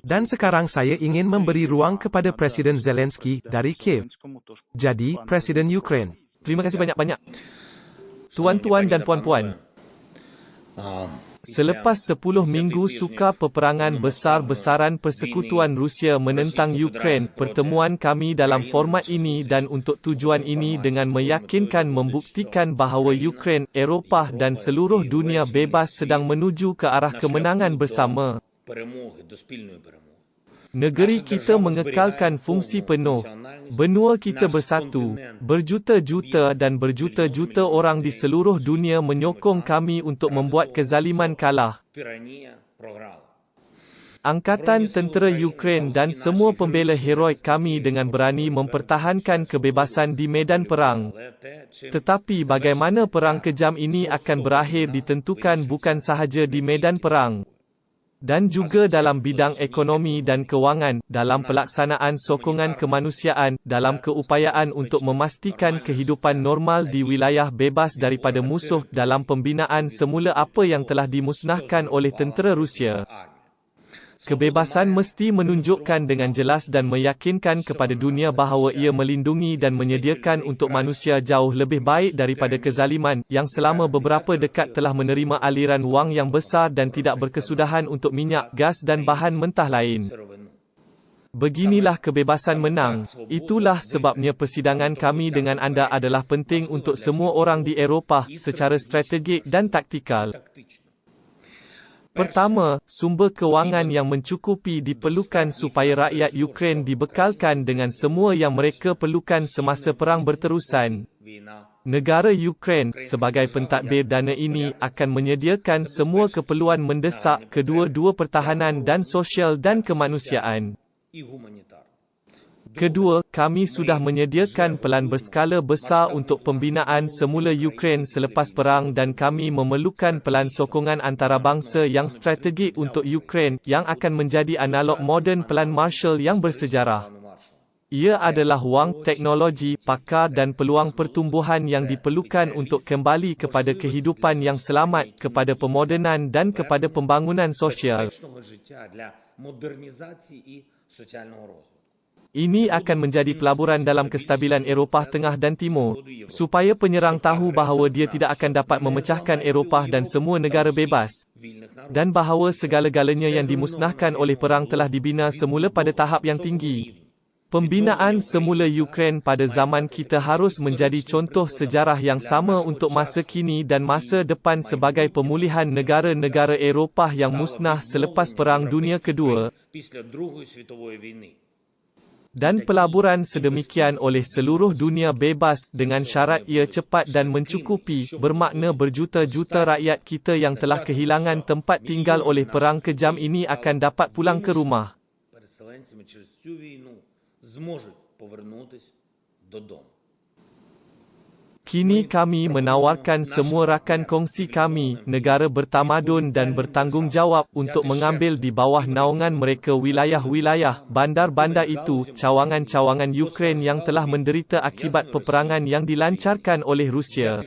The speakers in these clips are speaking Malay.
Dan sekarang saya ingin memberi ruang kepada Presiden Zelensky dari Kiev. Jadi, Presiden Ukraine. Terima kasih banyak-banyak. Tuan-tuan dan puan-puan, selepas 10 minggu suka peperangan besar-besaran persekutuan Rusia menentang Ukraine, pertemuan kami dalam format ini dan untuk tujuan ini dengan meyakinkan membuktikan bahawa Ukraine, Eropah dan seluruh dunia bebas sedang menuju ke arah kemenangan bersama. Negeri kita mengekalkan fungsi penuh. Benua kita bersatu. Berjuta-juta dan berjuta-juta orang di seluruh dunia menyokong kami untuk membuat kezaliman kalah. Angkatan tentera Ukraine dan semua pembela heroik kami dengan berani mempertahankan kebebasan di medan perang. Tetapi bagaimana perang kejam ini akan berakhir ditentukan bukan sahaja di medan perang, dan juga dalam bidang ekonomi dan kewangan, dalam pelaksanaan sokongan kemanusiaan, dalam keupayaan untuk memastikan kehidupan normal di wilayah bebas daripada musuh, dalam pembinaan semula apa yang telah dimusnahkan oleh tentera Rusia. Kebebasan mesti menunjukkan dengan jelas dan meyakinkan kepada dunia bahawa ia melindungi dan menyediakan untuk manusia jauh lebih baik daripada kezaliman, yang selama beberapa dekad telah menerima aliran wang yang besar dan tidak berkesudahan untuk minyak, gas dan bahan mentah lain. Beginilah kebebasan menang. Itulah sebabnya persidangan kami dengan anda adalah penting untuk semua orang di Eropah, secara strategik dan taktikal. Pertama, sumber kewangan yang mencukupi diperlukan supaya rakyat Ukraine dibekalkan dengan semua yang mereka perlukan semasa perang berterusan. Negara Ukraine, sebagai pentadbir dana ini, akan menyediakan semua keperluan mendesak kedua-dua pertahanan dan sosial dan kemanusiaan. Kedua, kami sudah menyediakan pelan berskala besar untuk pembinaan semula Ukraine selepas perang dan kami memerlukan pelan sokongan antarabangsa yang strategik untuk Ukraine, yang akan menjadi analog moden pelan Marshall yang bersejarah. Ia adalah wang, teknologi, pakar dan peluang pertumbuhan yang diperlukan untuk kembali kepada kehidupan yang selamat, kepada pemodenan dan kepada pembangunan sosial. Ini akan menjadi pelaburan dalam kestabilan Eropah Tengah dan Timur, supaya penyerang tahu bahawa dia tidak akan dapat memecahkan Eropah dan semua negara bebas, dan bahawa segala-galanya yang dimusnahkan oleh perang telah dibina semula pada tahap yang tinggi. Pembinaan semula Ukraine pada zaman kita harus menjadi contoh sejarah yang sama untuk masa kini dan masa depan sebagai pemulihan negara-negara Eropah yang musnah selepas Perang Dunia Kedua. Dan pelaburan sedemikian oleh seluruh dunia bebas, dengan syarat ia cepat dan mencukupi, bermakna berjuta-juta rakyat kita yang telah kehilangan tempat tinggal oleh perang kejam ini akan dapat pulang ke rumah. Kini kami menawarkan semua rakan kongsi kami, negara bertamadun dan bertanggungjawab, untuk mengambil di bawah naungan mereka wilayah-wilayah, bandar-bandar itu, cawangan-cawangan Ukraine yang telah menderita akibat peperangan yang dilancarkan oleh Rusia,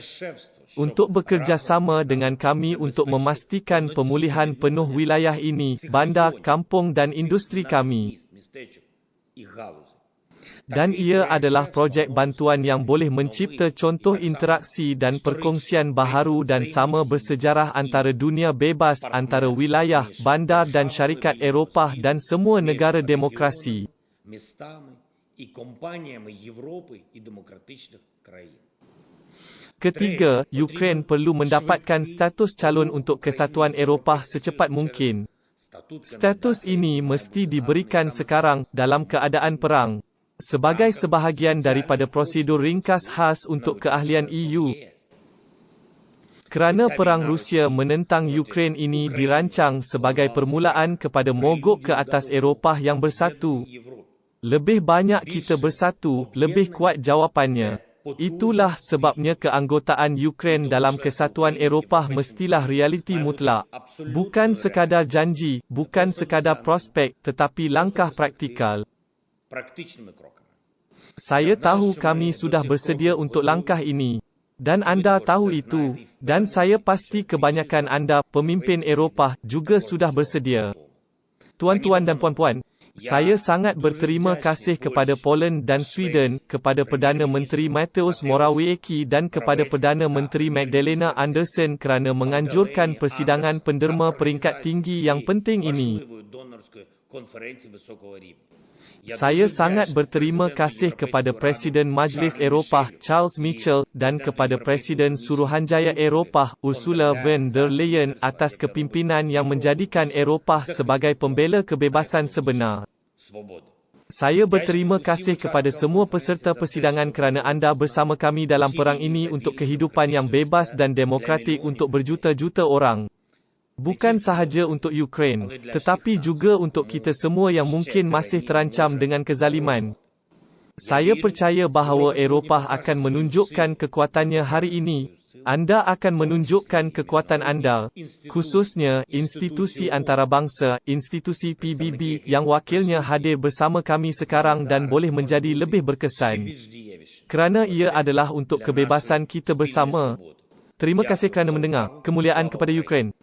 untuk bekerjasama dengan kami untuk memastikan pemulihan penuh wilayah ini, bandar, kampung dan industri kami. Dan ia adalah projek bantuan yang boleh mencipta contoh interaksi dan perkongsian baharu dan sama bersejarah antara dunia bebas, antara wilayah, bandar dan syarikat Eropah dan semua negara demokrasi. Ketiga, Ukraine perlu mendapatkan status calon untuk kesatuan Eropah secepat mungkin. Status ini mesti diberikan sekarang, dalam keadaan perang, sebagai sebahagian daripada prosedur ringkas khas untuk keahlian EU. Kerana perang Rusia menentang Ukraine ini dirancang sebagai permulaan kepada mogok ke atas Eropah yang bersatu. Lebih banyak kita bersatu, lebih kuat jawapannya. Itulah sebabnya keanggotaan Ukraine dalam kesatuan Eropah mestilah realiti mutlak. Bukan sekadar janji, bukan sekadar prospek, tetapi langkah praktikal. Saya tahu kami sudah bersedia untuk langkah ini. Dan anda tahu itu. Dan saya pasti kebanyakan anda, pemimpin Eropah, juga sudah bersedia. Tuan-tuan dan puan-puan, saya sangat berterima kasih kepada Poland dan Sweden, kepada Perdana Menteri Mateusz Morawiecki dan kepada Perdana Menteri Magdalena Andersson kerana menganjurkan persidangan penderma peringkat tinggi yang penting ini. Saya sangat berterima kasih kepada Presiden Majlis Eropah Charles Michel dan kepada Presiden Suruhanjaya Eropah Ursula von der Leyen atas kepimpinan yang menjadikan Eropah sebagai pembela kebebasan sebenar. Saya berterima kasih kepada semua peserta persidangan kerana anda bersama kami dalam perang ini untuk kehidupan yang bebas dan demokratik untuk berjuta-juta orang. Bukan sahaja untuk Ukraine, tetapi juga untuk kita semua yang mungkin masih terancam dengan kezaliman. Saya percaya bahawa Eropah akan menunjukkan kekuatannya hari ini. Anda akan menunjukkan kekuatan anda, khususnya institusi antarabangsa, institusi PBB yang wakilnya hadir bersama kami sekarang dan boleh menjadi lebih berkesan. Kerana ia adalah untuk kebebasan kita bersama. Terima kasih kerana mendengar. Kemuliaan kepada Ukraine.